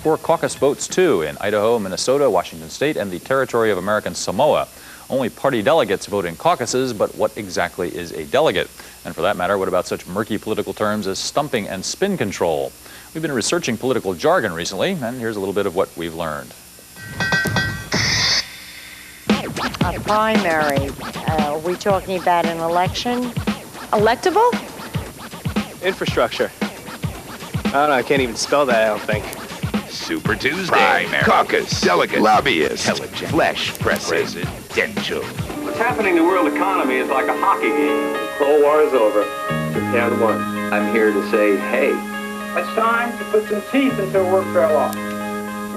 for caucus votes, too, in Idaho, Minnesota, Washington State, and the territory of American Samoa. Only party delegates vote in caucuses, but what exactly is a delegate? And for that matter, what about such murky political terms as stumping and spin control? We've been researching political jargon recently, and here's a little bit of what we've learned. A primary. Are we talking about an election? Electable? Infrastructure. I don't know, I can't even spell that, I don't think. Super Tuesday, primary, caucus, delegate, lobbyist, intelligent, flesh, presidential. What's happening in the world economy is like a hockey game. Cold War is over. Japan won. I'm here to say, hey, it's time to put some teeth into a work fair law.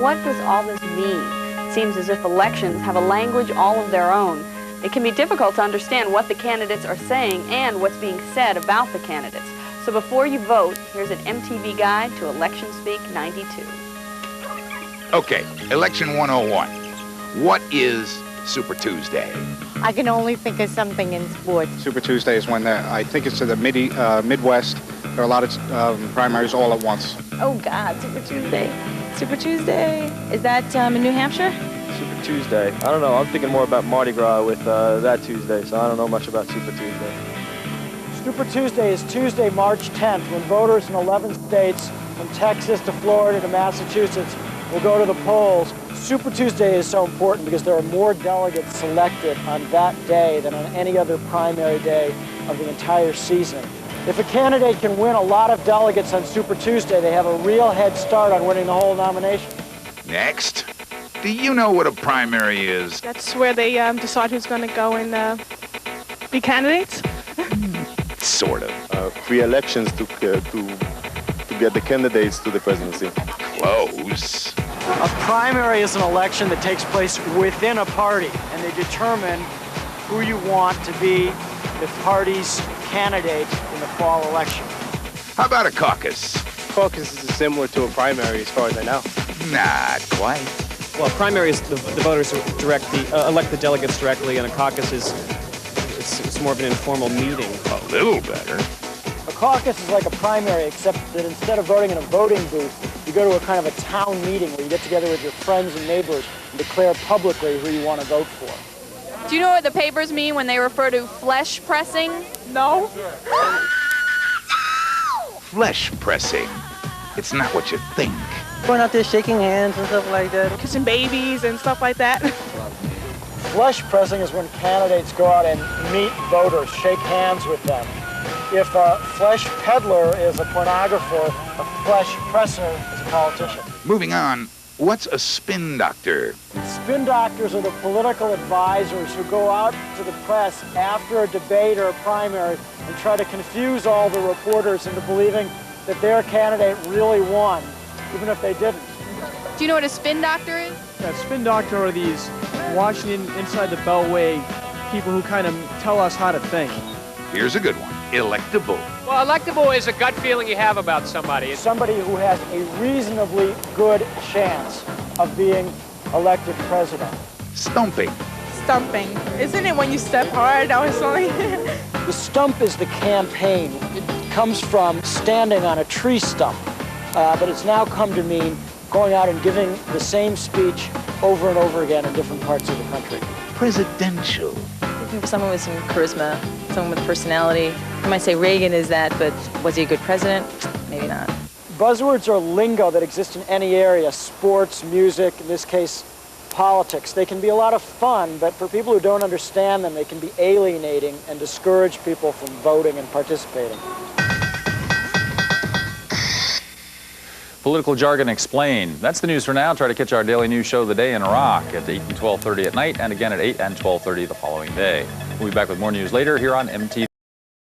What does all this mean? It seems as if elections have a language all of their own. It can be difficult to understand what the candidates are saying and what's being said about the candidates. So before you vote, here's an MTV guide to Election Speak 92. Okay, Election 101. What is Super Tuesday? I can only think of something in sports. Super Tuesday is when I think it's in the Midwest. There are a lot of primaries all at once. Oh God, Super Tuesday. Super Tuesday. Is that in New Hampshire? Super Tuesday. I don't know, I'm thinking more about Mardi Gras with that Tuesday, so I don't know much about Super Tuesday. Super Tuesday is Tuesday, March 10th, when voters in 11 states, from Texas to Florida to Massachusetts, will go to the polls. Super Tuesday is so important because there are more delegates selected on that day than on any other primary day of the entire season. If a candidate can win a lot of delegates on Super Tuesday, they have a real head start on winning the whole nomination. Next, do you know what a primary is? That's where they decide who's going to go and be candidates. Sort of. Free elections to get the candidates to the presidency. Close. A primary is an election that takes place within a party, and they determine who you want to be the party's candidate in the fall election. How about a caucus? Caucus is similar to a primary as far as I know. Not quite. Well, a primary is the voters elect the delegates directly, and a caucus is it's more of an informal meeting. A little better. A caucus is like a primary, except that instead of voting in a voting booth, you go to a kind of a town meeting where you get together with your friends and neighbors and declare publicly who you want to vote for. Do you know what the papers mean when they refer to flesh pressing? No. Flesh pressing. It's not what you think. Going out there shaking hands and stuff like that. Kissing babies and stuff like that. Flesh pressing is when candidates go out and meet voters, shake hands with them. If a flesh peddler is a pornographer, a flesh presser is a politician. Moving on, what's a spin doctor? Spin doctors are the political advisors who go out to the press after a debate or a primary and try to confuse all the reporters into believing that their candidate really won, even if they didn't. Do you know what a spin doctor is? Yeah, spin doctor are these Washington inside the Beltway people who kind of tell us how to think. Here's a good one. Electable. Well, electable is a gut feeling you have about somebody. Somebody who has a reasonably good chance of being elected president. Stumping. Stumping. Isn't it when you step hard or something? The stump is the campaign. It comes from standing on a tree stump, but it's now come to mean going out and giving the same speech over and over again in different parts of the country. Presidential. Looking for someone with some charisma, someone with personality. I might say Reagan is that, but was he a good president? Maybe not. Buzzwords are lingo that exist in any area, sports, music, in this case, politics. They can be a lot of fun, but for people who don't understand them, they can be alienating and discourage people from voting and participating. Political jargon explained. That's the news for now. Try to catch our daily news show, The Day in Iraq, at 8 and 12:30 at night, and again at 8 and 12:30 the following day. We'll be back with more news later here on MTV.